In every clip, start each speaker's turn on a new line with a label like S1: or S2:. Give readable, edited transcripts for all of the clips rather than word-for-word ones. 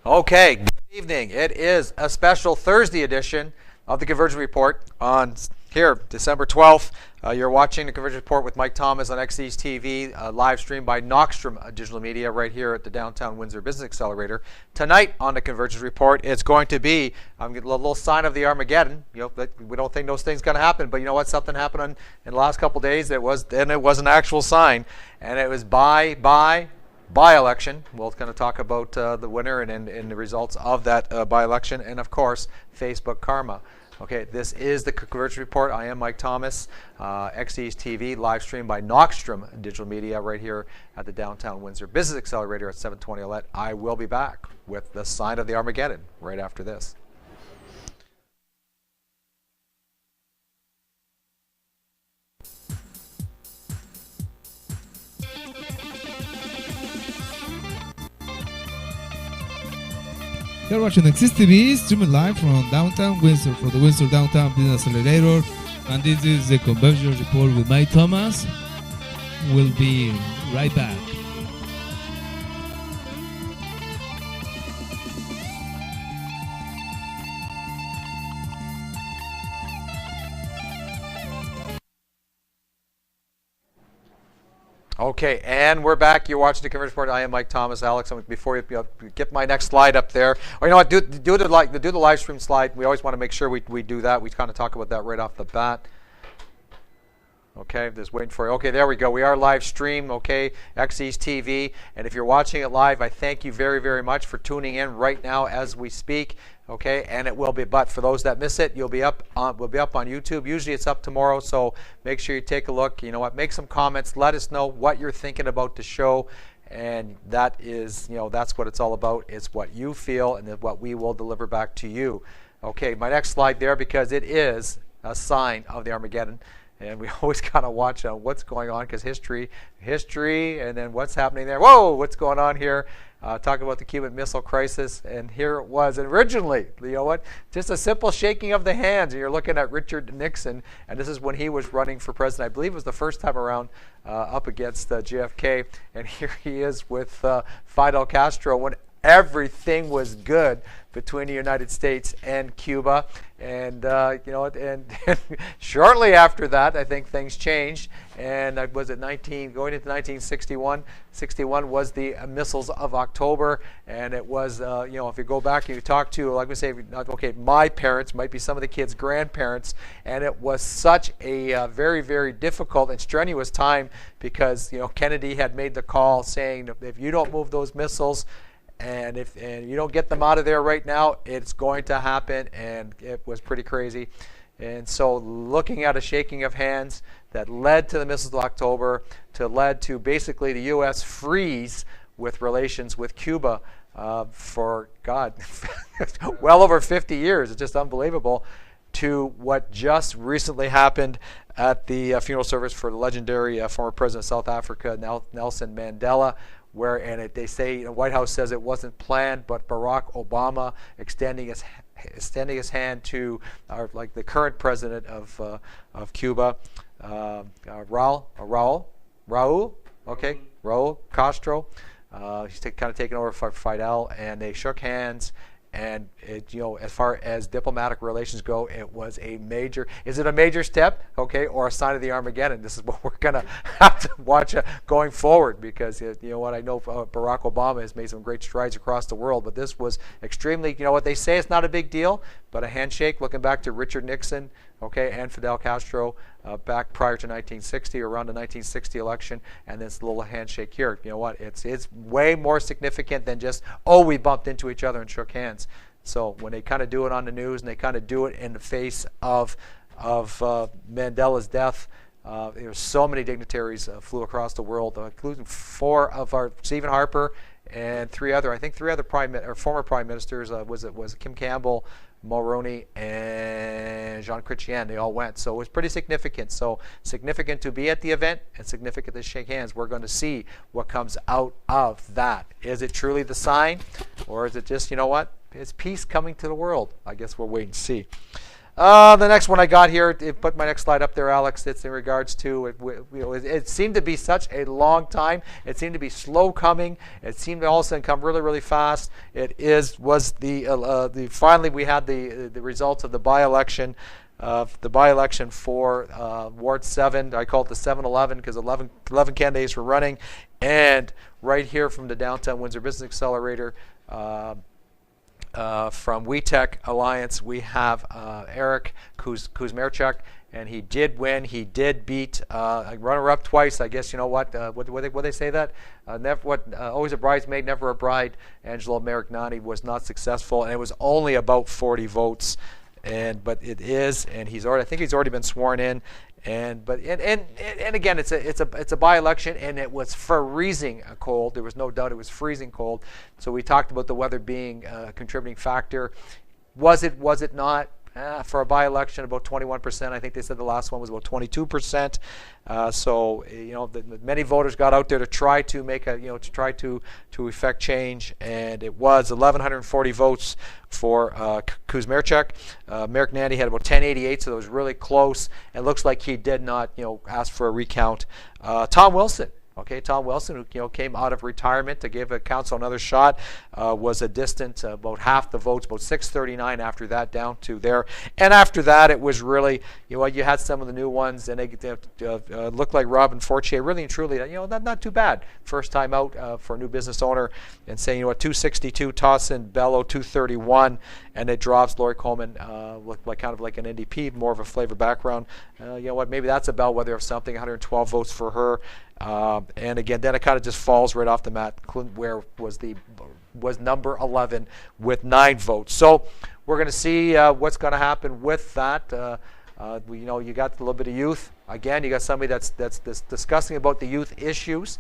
S1: Okay, good evening. It is a special Thursday edition of the Convergence Report on here, December 12th. You're watching the Convergence Report with Mike Thomas on XE's TV, live streamed by NOXTROM Digital Media right here at the Downtown Windsor Business Accelerator. Tonight on the Convergence Report, it's going to be a little sign of the Armageddon. We don't think those things going to happen, but you know what? Something happened in the last couple days. It was an actual sign, and it was by-election. We'll kind of talk about the winner and the results of that by-election, and of course, Facebook karma. Okay, this is the Convergence Report. I am Mike Thomas, XE's TV, live streamed by NOXTROM Digital Media right here at the Downtown Windsor Business Accelerator at 720 Ouellette. I will be back with the sign of the Armageddon right after this.
S2: You're watching XE's TV, streaming live from downtown Windsor for the Windsor Downtown Business Accelerator, and this is the Convergence Report with Mike Thomas. We'll be right back.
S1: Okay, and we're back. You're watching the Convergence Report. I am Mike Thomas. Alex, before you get my next slide up there, or you know what, do the live stream slide. We always want to make sure we do that. We kind of talk about that right off the bat. Okay, just waiting for you. Okay, there we go. We are live stream, okay, XE's TV. And if you're watching it live, I thank you very, very much for tuning in right now as we speak. Okay, and it will be, but for those that miss it, we'll be up on YouTube. Usually it's up tomorrow, so make sure you take a look. You know what, make some comments. Let us know what you're thinking about the show. And that is, that's what it's all about. It's what you feel and what we will deliver back to you. Okay, my next slide there, because it is a sign of the Armageddon. And we always kind of watch what's going on, because history, and then what's happening there. Whoa, what's going on here? Talk about the Cuban Missile Crisis, and here it was. And originally, you know what? Just a simple shaking of the hands. And you're looking at Richard Nixon, and this is when he was running for president. I believe it was the first time around up against JFK. And here he is with Fidel Castro when everything was good between the United States and Cuba, and and shortly after that, I think things changed. And was it going into 1961? 61 was the missiles of October, and it was if you go back and you talk to, like we say, okay, my parents, might be some of the kids' grandparents, and it was such a very, very difficult and strenuous time, because Kennedy had made the call saying, if you don't move those missiles, and if you don't get them out of there right now, it's going to happen. And it was pretty crazy. And so looking at a shaking of hands that led to the missiles of October, led to basically the U.S. freeze with relations with Cuba for, God, well over 50 years. It's just unbelievable. To what just recently happened at the funeral service for the legendary former president of South Africa, Nelson Mandela, where they say, the White House says it wasn't planned, but Barack Obama extending his hand to the current president of Cuba, Raul Castro. He's kind of taken over for Fidel, and they shook hands. And as far as diplomatic relations go, it was a major. Is it a major step, okay, or a sign of the Armageddon? This is what we're gonna have to watch going forward, because I know Barack Obama has made some great strides across the world, but this was extremely. What they say, it's not a big deal, but a handshake. Looking back to Richard Nixon, okay, and Fidel Castro back prior to 1960, around the 1960 election, and this little handshake here. You know what? It's way more significant than just, we bumped into each other and shook hands. So when they kind of do it on the news, and they kind of do it in the face of Mandela's death, there were so many dignitaries flew across the world, including Stephen Harper and three other former prime ministers. Was Kim Campbell, Mulroney, and Jean Chrétien. They all went. So it was pretty significant. So significant to be at the event and significant to shake hands. We're going to see what comes out of that. Is it truly the sign, or is it just, it's peace coming to the world? I guess we'll wait and see. The next one I got here, put my next slide up there, Alex. It's in regards to, it seemed to be such a long time. It seemed to be slow coming. It seemed to all of a sudden come really, really fast. Finally we had the results of the by-election. For Ward 7. I call it the 7-11 because 11 candidates were running. And right here from the Downtown Windsor Business Accelerator, from WeTech Alliance, we have Eric Kuzmerchuk, and he did win. He did beat runner-up twice. I guess, you know what? What they say that? Always a bridesmaid, never a bride. Angelo Marignani was not successful, and it was only about 40 votes. But it is, and I think he's already been sworn in. And again, it's a by-election, and it was freezing cold. There was no doubt it was freezing cold. So we talked about the weather being a contributing factor. Was it not? For a by-election, about 21%. I think they said the last one was about 22%. So many voters got out there to try to make to effect change, and it was 1,140 votes for Kuzmerchuk. Marignani had about 1088, so it was really close. It looks like he did not ask for a recount. Tom Wilson. Okay, Tom Wilson, who came out of retirement to give a council another shot, was a distant about half the votes, about 639 after that, down to there. And after that, it was really, you had some of the new ones, and they looked like Robin Fortier, really and truly, not too bad. First time out for a new business owner, and saying, 262, Tossin Bello 231, and it drops Lori Coleman, looked like kind of like an NDP, more of a flavor background. Maybe that's a bellwether of something. 112 votes for her. And again, then it kind of just falls right off the mat. Clint Ware was number 11 with 9 votes. So we're going to see what's going to happen with that. You got a little bit of youth. Again, you got somebody that's discussing about the youth issues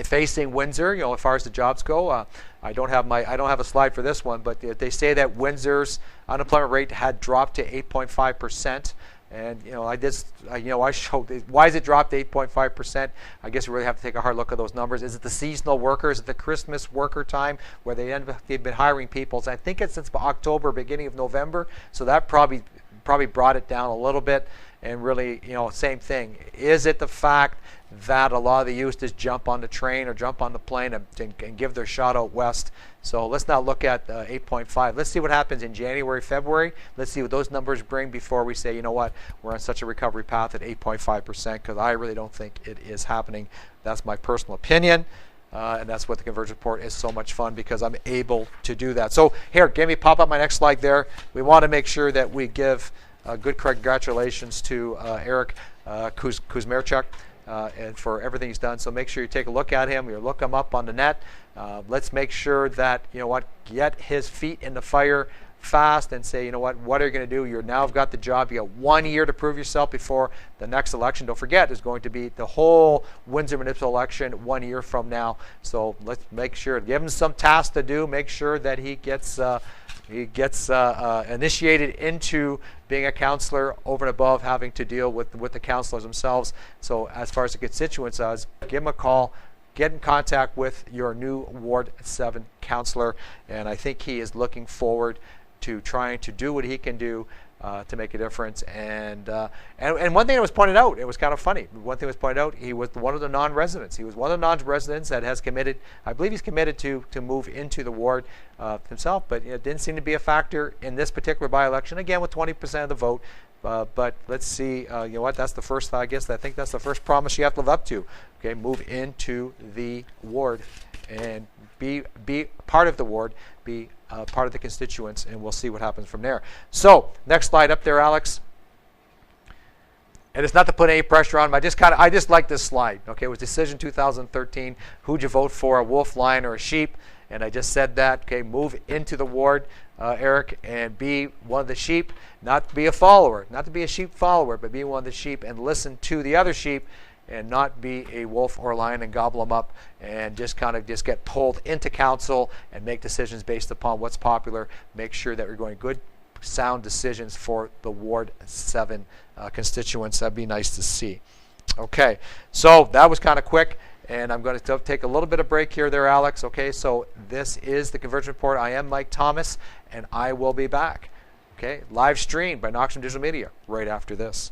S1: facing Windsor. As far as the jobs go, I don't have a slide for this one, but they say that Windsor's unemployment rate had dropped to 8.5%. And I showed why is it dropped to 8.5%. I guess we really have to take a hard look at those numbers. Is it the seasonal workers? Is it the Christmas worker time where they've been hiring people? So I think it's since October, beginning of November. So that probably brought it down a little bit. And really, same thing. Is it the fact that a lot of the youth just jump on the train or jump on the plane and give their shot out west? So let's not look at 8.5. Let's see what happens in January, February. Let's see what those numbers bring before we say, we're on such a recovery path at 8.5%, because I really don't think it is happening. That's my personal opinion. And that's what the Convergence Report is so much fun, because I'm able to do that. So here, pop up my next slide there. We want to make sure that we give good congratulations to Eric Kuzmerchuk and for everything he's done. So make sure you take a look at him. You look him up on the net. Let's make sure that, get his feet in the fire fast and say, what are you going to do? You're now got the job. You got 1 year to prove yourself before the next election. Don't forget, there's going to be the whole Windsor municipal election 1 year from now. So let's make sure, give him some tasks to do. Make sure that he gets initiated into being a councillor over and above having to deal with the councillors themselves. So as far as the constituents is, give him a call. Get in contact with your new Ward 7 councillor, and I think he is looking forward to trying to do what he can do to make a difference. And one thing that was pointed out, it was kind of funny. One thing was pointed out, he was one of the non-residents. He was one of the non-residents that has committed, I believe he's committed to move into the ward himself, but it didn't seem to be a factor in this particular by-election, again with 20% of the vote. But let's see, that's the first, I think that's the first promise you have to live up to. Okay, move into the ward and be part of the ward, be part of the constituents, and we'll see what happens from there. So next slide up there, Alex. And it's not to put any pressure on him. I just like this slide. Okay, it was decision 2013. Who'd you vote for, a wolf, lion, or a sheep? And I just said that. Okay, move into the ward, Eric, and be one of the sheep. Not to be a follower, not to be a sheep follower, but be one of the sheep and listen to the other sheep, and not be a wolf or a lion and gobble them up and just get pulled into council and make decisions based upon what's popular. Make sure that we're going good, sound decisions for the Ward 7 constituents. That'd be nice to see. Okay, so that was kind of quick, and I'm going to take a little bit of break here there, Alex. Okay, so this is the Convergence Report. I am Mike Thomas, and I will be back. Okay, live streamed by NOXTROM Digital Media right after this.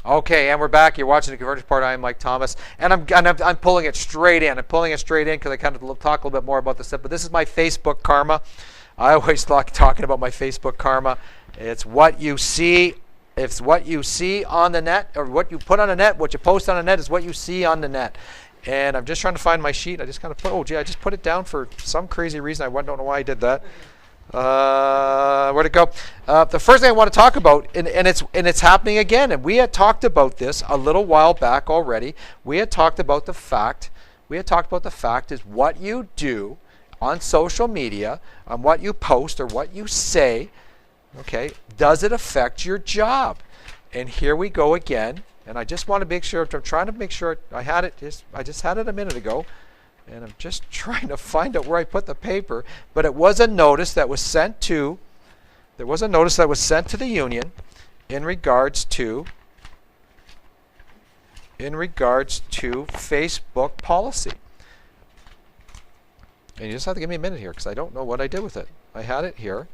S1: Okay, and we're back. You're watching the Convergence Report. I am Mike Thomas, and I'm pulling it straight in. I'm pulling it straight in because I kind of talk a little bit more about this stuff. But this is my Facebook karma. I always like talking about my Facebook karma. It's what you see. It's what you see on the net, or what you put on the net. What you post on the net is what you see on the net. And I'm just trying to find my sheet. I just kind of put. Oh, gee, I just put it down for some crazy reason. I don't know why I did that. Where'd it go? The first thing I want to talk about, and it's happening again, and we had talked about this a little while back already. We had talked about the fact is what you do on social media, on what you post or what you say, okay, does it affect your job? And here we go again, and I just want to make sure, I'm trying to make sure I just had it a minute ago. And I'm just trying to find out where I put the paper, but it was a notice that was sent to. There was a notice that was sent to the union in regards to Facebook policy. And you just have to give me a minute here because I don't know what I did with it. I had it here,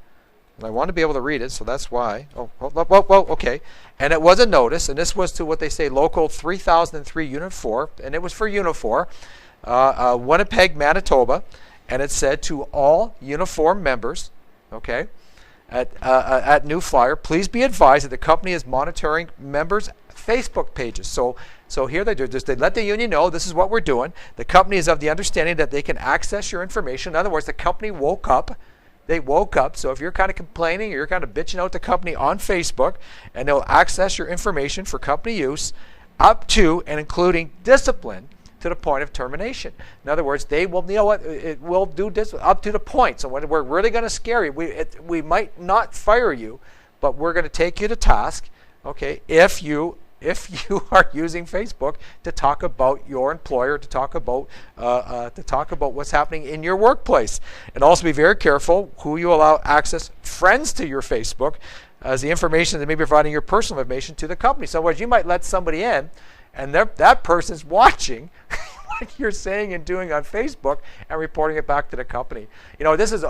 S1: and I want to be able to read it, so that's why. Oh, okay. And it was a notice, and this was to what they say, Local 3003 Unit 4, and it was for Unit 4. Winnipeg, Manitoba, and it said to all uniform members, okay, at New Flyer, please be advised that the company is monitoring members' Facebook pages. So here they do this. They let the union know this is what we're doing. The company is of the understanding that they can access your information. In other words, the company woke up. They woke up. So if you're kind of complaining or you're kind of bitching out the company on Facebook, and they'll access your information for company use, up to and including discipline, to the point of termination. In other words, they will, you know what, it will do this up to the point. So when we're really going to scare you, we might not fire you, but we're going to take you to task, okay, if you are using Facebook to talk about your employer, to talk about what's happening in your workplace. And also be very careful who you allow access friends to your Facebook, as the information that may be providing your personal information to the company. So in other words, you might let somebody in, and that person's watching what you're saying and doing on Facebook and reporting it back to the company. You know, this is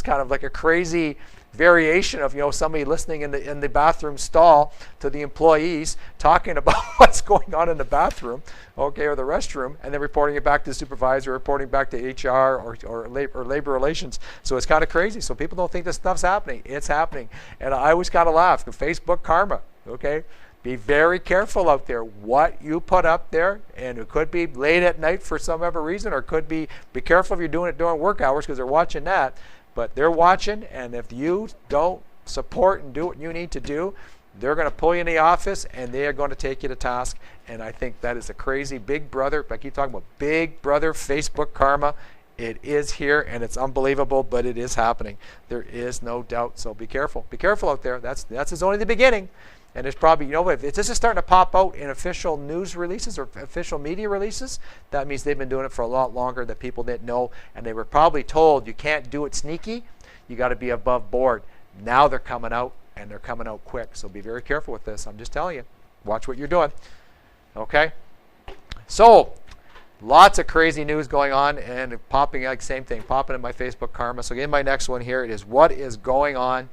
S1: kind of like a crazy variation of, you know, somebody listening in the bathroom stall to the employees talking about what's going on in the bathroom, okay, or the restroom, and then reporting it back to the supervisor, reporting back to HR or labor relations. So it's kind of crazy. So people don't think this stuff's happening. It's happening, and I always kind of laugh. The Facebook karma, okay. Be very careful out there what you put up there, and it could be late at night for some other reason, or could be careful if you're doing it during work hours because they're watching that. But they're watching, and if you don't support and do what you need to do, they're going to pull you in the office, and they are going to take you to task. And I think that is a crazy Big Brother. I keep talking about Big Brother Facebook karma. It is here, and it's unbelievable, but it is happening. There is no doubt. So be careful. Be careful out there. That's only the beginning. And it's probably, you know, if this is starting to pop out in official news releases or official media releases, that means they've been doing it for a lot longer that people didn't know. And they were probably told you can't do it sneaky. You got to be above board. Now they're coming out, and they're coming out quick. So be very careful with this. I'm just telling you. Watch what you're doing. Okay? So, lots of crazy news going on and popping, like same thing, popping in my Facebook karma. So in my next one here, it is what is going on.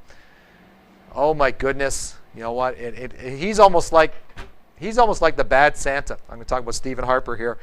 S1: Oh my goodness. You know what? He's almost like the bad Santa. I'm going to talk about Stephen Harper here.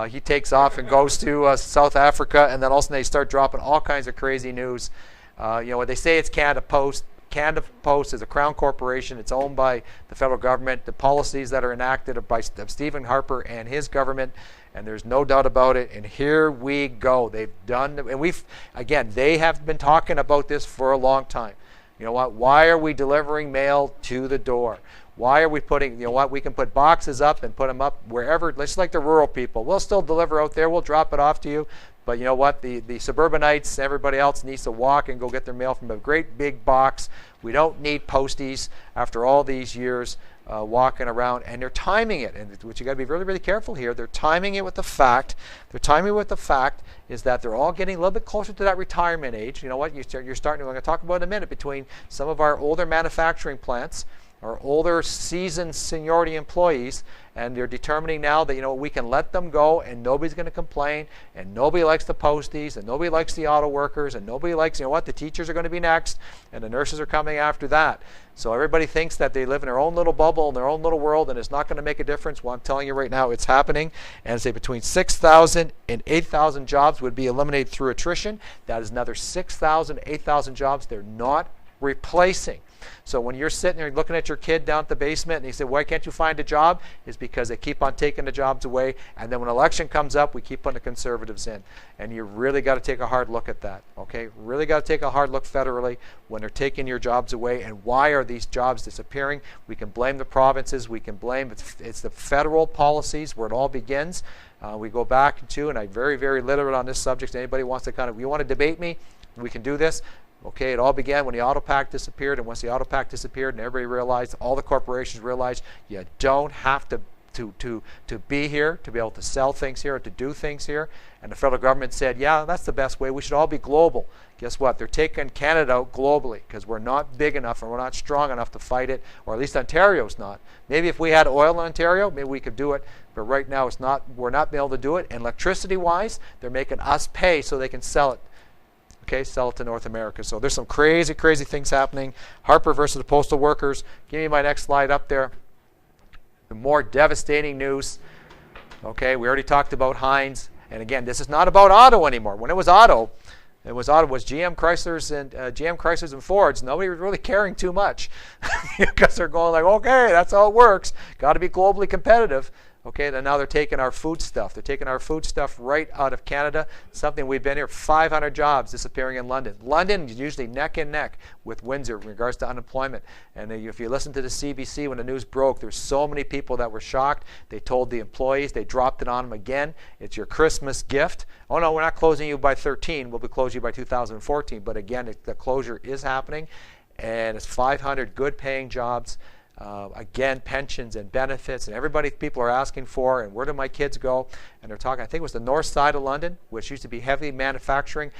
S1: He takes off and goes to South Africa, and then all of a sudden they start dropping all kinds of crazy news. You know what they say? It's Canada Post. Canada Post is a crown corporation. It's owned by the federal government. The policies that are enacted are by Stephen Harper and his government, and there's no doubt about it. And here we go. They've done, and they have been talking about this for a long time. You know what? Why are we delivering mail to the door? Why are we putting, you know what, we can put boxes up and put them up wherever, just like the rural people. We'll still deliver out there. We'll drop it off to you. But you know what? The suburbanites, everybody else needs to walk and go get their mail from a great big box. We don't need posties after all these years walking around. And they're timing it. And what you got to be really, really careful here. They're timing it with the fact. Is that they're all getting a little bit closer to that retirement age. You know what? You're starting. I'm going to talk about in a minute between some of our older manufacturing plants, our older seasoned seniority employees, and they're determining now that, you know, we can let them go and nobody's going to complain, and nobody likes the posties, and nobody likes the auto workers, and nobody likes, you know what, the teachers are going to be next, and the nurses are coming after that. So everybody thinks that they live in their own little bubble, in their own little world, and it's not going to make a difference. Well, I'm telling you right now, it's happening. And say between 6,000 and 8,000 jobs would be eliminated through attrition. That is another 6,000, 8,000 jobs they're not replacing. So when you're sitting there looking at your kid down at the basement and you say, why can't you find a job? It's because they keep on taking the jobs away. And then when election comes up, we keep putting the conservatives in. And you really got to take a hard look at that. Okay? Really got to take a hard look federally when they're taking your jobs away. And why are these jobs disappearing? We can blame the provinces. We can blame, it's the federal policies where it all begins. We go back to, and I'm very, very literate on this subject. Anybody wants to you want to debate me? We can do this. Okay, it all began when the auto pact disappeared, and once the auto pact disappeared and everybody realized, all the corporations realized, you don't have to be here, to be able to sell things here, to do things here. And the federal government said, yeah, that's the best way. We should all be global. Guess what? They're taking Canada out globally because we're not big enough and we're not strong enough to fight it, or at least Ontario's not. Maybe if we had oil in Ontario, maybe we could do it. But right now, we're not being able to do it. And electricity-wise, they're making us pay so they can sell it. Okay, sell it to North America. So there's some crazy, crazy things happening. Harper versus the postal workers. Give me my next slide up there. The more devastating news. Okay, we already talked about Heinz. And again, this is not about auto anymore. When it was auto, was GM Chryslers and Fords. Nobody was really caring too much because they're going like, okay, that's how it works. Got to be globally competitive. Okay, then now they're taking our food stuff. They're taking our food stuff right out of Canada. Something we've been here, 500 jobs disappearing in London. London is usually neck and neck with Windsor in regards to unemployment. And if you listen to the CBC when the news broke, there's so many people that were shocked. They told the employees, they dropped it on them again. It's your Christmas gift. Oh no, we're not closing you by 13. We'll be closing you by 2014. But again, the closure is happening. And it's 500 good paying jobs. Again, pensions and benefits, and people are asking for, and where do my kids go? And they're talking, I think it was the north side of London, which used to be heavy manufacturing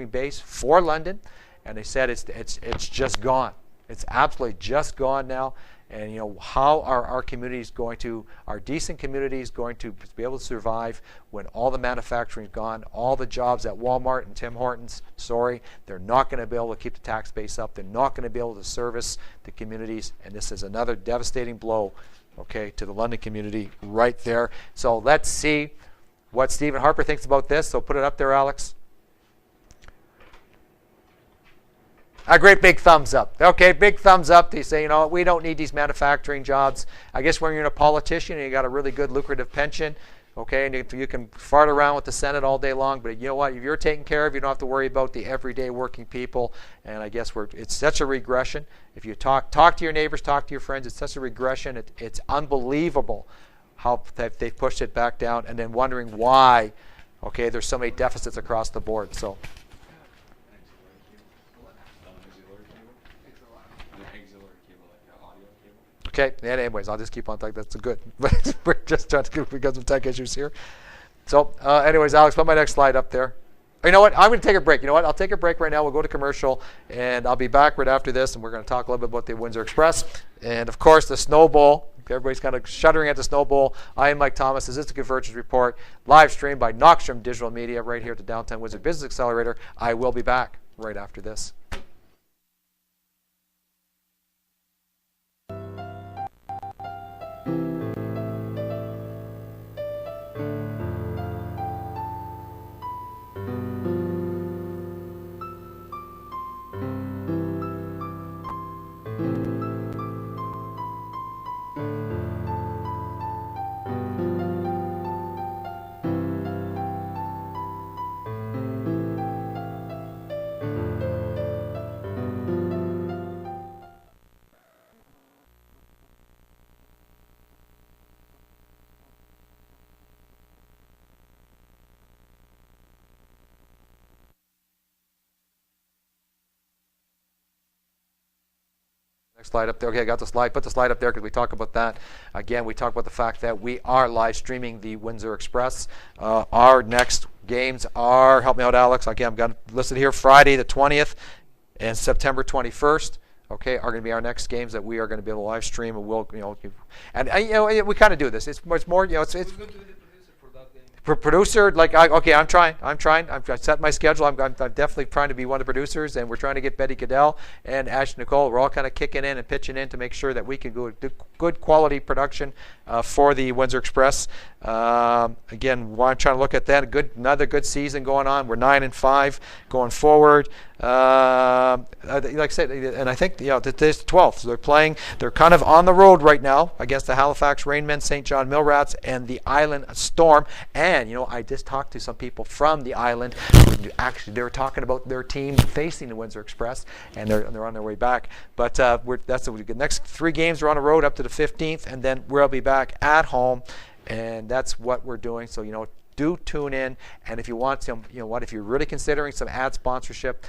S1: base for London, and they said it's just gone. It's absolutely just gone now. And you know, how are our communities going to, our decent communities going to be able to survive when all the manufacturing is gone, all the jobs at Walmart and Tim Hortons? Sorry, they're not going to be able to keep the tax base up. They're not going to be able to service the communities, and this is another devastating blow, okay, to the London community right there. So let's see what Stephen Harper thinks about this. So put it up there, Alex. A great big thumbs up. Okay, big thumbs up. They say, you know, we don't need these manufacturing jobs. I guess when you're a politician and you got a really good lucrative pension, okay, and you can fart around with the Senate all day long, but you know what? If you're taken care of, you don't have to worry about the everyday working people. And I guess it's such a regression. If you talk to your neighbors, talk to your friends, it's such a regression. It's unbelievable how they've pushed it back down, and then wondering why, okay, there's so many deficits across the board. So. Okay, and anyways, I'll just keep on talking. That's good. We're just trying to we got some tech issues here. So anyways, Alex, put my next slide up there. You know what? I'm going to take a break. You know what? I'll take a break right now. We'll go to commercial, and I'll be back right after this, and we're going to talk a little bit about the Windsor Express. And, of course, the Snow Bowl. Everybody's kind of shuddering at the Snow Bowl. I am Mike Thomas. This is the Convergence Report, live streamed by NOXTROM Digital Media right here at the Downtown Windsor Business Accelerator. I will be back right after this. Next slide up there. Okay, I got the slide. Put the slide up there because we talk about that. Again, we talk about the fact that we are live streaming the Windsor Express. Our next games are, help me out, Alex. Again, I've got it listed here, Friday the 20th and September 21st. Okay, are going to be our next games that we are going to be able to live stream, and we'll, we kind of do this. It's much more, it's. Producer, like, okay, I'm trying. I've set my schedule. I'm definitely trying to be one of the producers, and we're trying to get Betty Goodell and Ash Nicole. We're all kind of kicking in and pitching in to make sure that we can do good quality production for the Windsor Express. Again, I'm trying to look at that. Another good season going on. We're 9-5 going forward. Like I said, and I think today's the 12th. So they're kind of on the road right now against the Halifax Rainmen, St. John Millrats, and the Island Storm. And I just talked to some people from the Island. Actually, they were talking about their team facing the Windsor Express, and they're on their way back. But that's the next 3 games are on the road up to the 15th, and then we'll be back at home, and that's what we're doing. So do tune in, and if you want some, if you're really considering some ad sponsorship,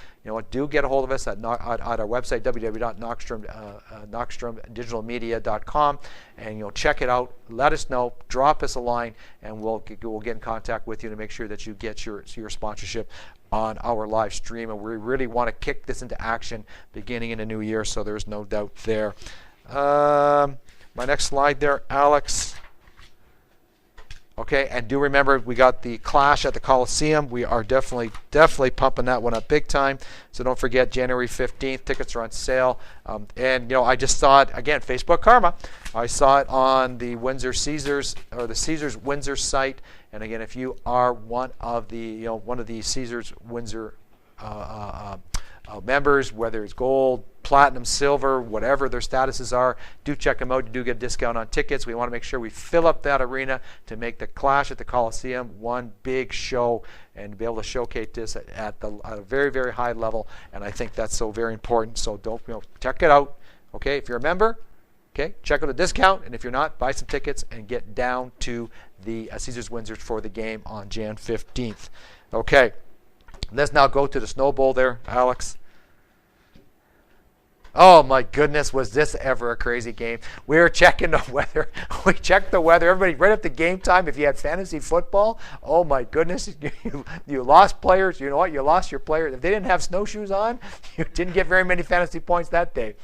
S1: do get a hold of us at our website, www.noxtromdigitalmedia.com, and check it out. Let us know, drop us a line, and we'll get in contact with you to make sure that you get your sponsorship on our live stream. And we really want to kick this into action beginning in the new year, so there's no doubt there. My next slide there, Alex. Okay, and do remember, we got the Clash at the Coliseum. We are definitely pumping that one up big time. So don't forget, January 15th, tickets are on sale. And I just saw it again, Facebook Karma. I saw it on the Windsor Caesars, or the Caesars Windsor site. And again, if you are one of the Caesars Windsor members, whether it's gold, platinum, silver, whatever their statuses are, do check them out. You do get a discount on tickets. We want to make sure we fill up that arena to make the Clash at the Coliseum one big show and be able to showcase this at a very, very high level. And I think that's so very important. So don't, check it out. Okay, if you're a member, okay, check out the discount. And if you're not, buy some tickets and get down to the Caesars Windsor for the game on Jan 15th. Okay, let's now go to the Snow Bowl there, Alex. Oh my goodness, was this ever a crazy game? We were checking the weather. We checked the weather. Everybody, right up to game time, if you had fantasy football, oh my goodness, you lost players. You know what? You lost your players. If they didn't have snowshoes on, you didn't get very many fantasy points that day.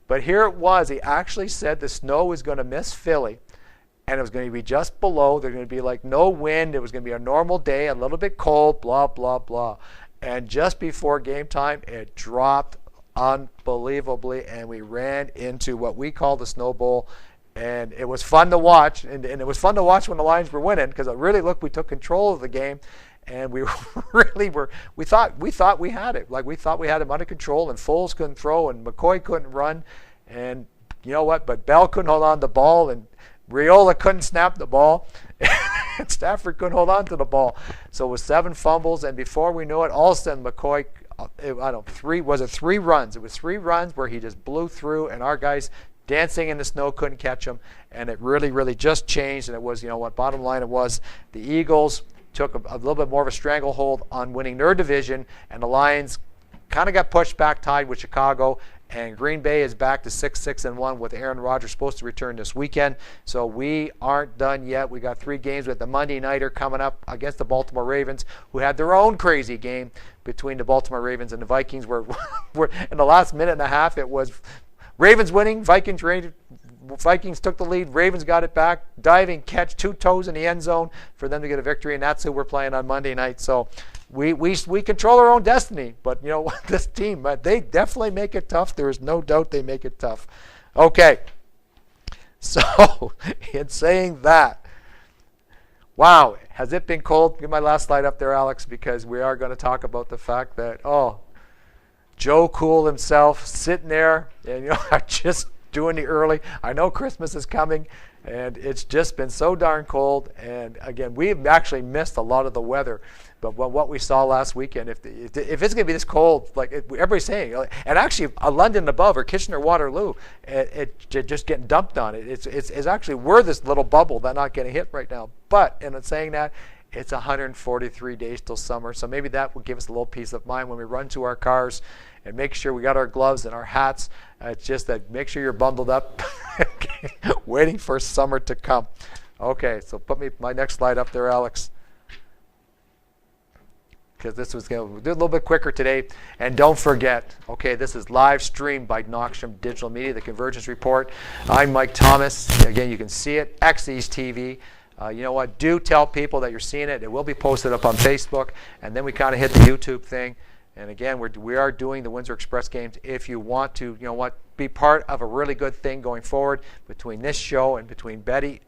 S1: But here it was. He actually said the snow was going to miss Philly, and it was going to be just below. There's going to be like no wind. It was going to be a normal day, a little bit cold, blah, blah, blah. And just before game time, it dropped unbelievably, and we ran into what we call the Snow Bowl, and it was fun to watch, and it was fun to watch when the Lions were winning, because it really looked, we took control of the game, and we thought we had it. Like, we thought we had him under control, and Foles couldn't throw, and McCoy couldn't run, and you know what, but Bell couldn't hold on to the ball, and Riola couldn't snap the ball, and Stafford couldn't hold on to the ball. So it was 7 fumbles, and before we knew it, all of a sudden McCoy, three runs. It was 3 runs where he just blew through, and our guys dancing in the snow couldn't catch him, and it really, really just changed. And it was, bottom line, it was the Eagles took a little bit more of a stranglehold on winning their division, and the Lions kind of got pushed back, tied with Chicago, and Green Bay is back to 6-1 with Aaron Rodgers supposed to return this weekend. So we aren't done yet. We got 3 games with the Monday Nighter coming up against the Baltimore Ravens, who had their own crazy game between the Baltimore Ravens and the Vikings, where in the last minute and a half it was Ravens winning, Vikings took the lead, Ravens got it back, diving catch, 2 toes in the end zone for them to get a victory, and that's who we're playing on Monday night. So we control our own destiny, but this team, they definitely make it tough. There is no doubt they make it tough. Okay, so in saying that, wow, has it been cold? Get my last slide up there, Alex, because we are going to talk about the fact that, Joe Cool himself sitting there and just doing the early. I know Christmas is coming, and it's just been so darn cold. And again, we've actually missed a lot of the weather. But what we saw last weekend, if it's going to be this cold, like everybody's saying, and actually London above or Kitchener-Waterloo, it just getting dumped on it. It's actually, we're this little bubble that's not getting hit right now. But in saying that, it's 143 days till summer, so maybe that will give us a little peace of mind when we run to our cars and make sure we got our gloves and our hats. It's just that make sure you're bundled up, waiting for summer to come. Okay, so put my next slide up there, Alex, because this was going to do a little bit quicker today. And don't forget, okay, this is live streamed by NOXTROM Digital Media, the Convergence Report. I'm Mike Thomas. Again, you can see it, XE's TV. You know what? Do tell people that you're seeing it. It will be posted up on Facebook, and then we kind of hit the YouTube thing. And again, we are doing the Windsor Express games. If you want to, you know what, be part of a really good thing going forward between this show and between Betty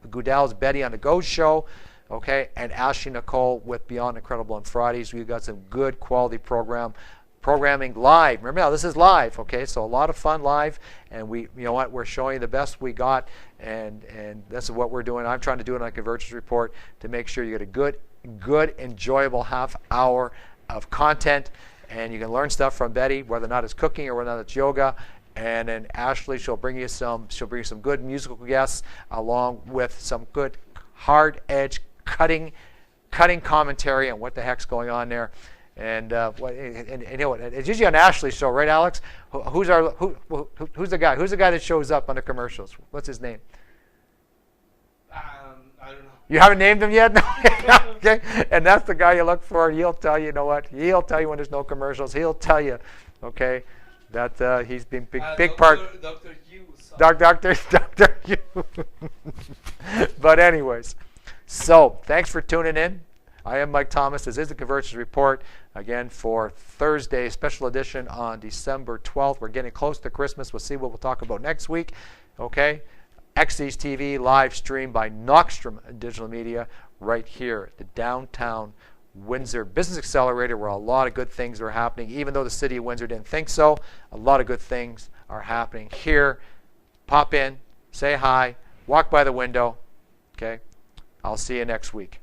S1: Goodell's Betty on the Go show, okay, and Ashley Nicole with Beyond Incredible on Fridays. We've got some good quality programming live. Remember now, this is live, okay? So a lot of fun live, and you know what, we're showing you the best we got, and this is what we're doing. I'm trying to do it on Convergence Report to make sure you get a good, enjoyable half hour of content, and you can learn stuff from Betty, whether or not it's cooking or whether or not it's yoga. And then Ashley, she'll bring you some good musical guests along with some good hard edge cutting commentary on what the heck's going on there. And you know what? It's usually on Ashley's show, right, Alex? Who's the guy? Who's the guy that shows up on the commercials? What's his name?
S2: I don't know.
S1: You haven't named him yet? No? Okay. And that's the guy you look for. He'll tell you, you know what? He'll tell you when there's no commercials. He'll tell you, okay, that he's been big part.
S2: Dr. Hughes.
S1: Dr. Hughes. But anyways, so thanks for tuning in. I am Mike Thomas. This is the Convergence Report, again, for Thursday, special edition on December 12th. We're getting close to Christmas. We'll see what we'll talk about next week. Okay? XE's TV, live streamed by NOXTROM Digital Media, right here at the Downtown Windsor Business Accelerator, where a lot of good things are happening. Even though the city of Windsor didn't think so, a lot of good things are happening here. Pop in, say hi, walk by the window. Okay? I'll see you next week.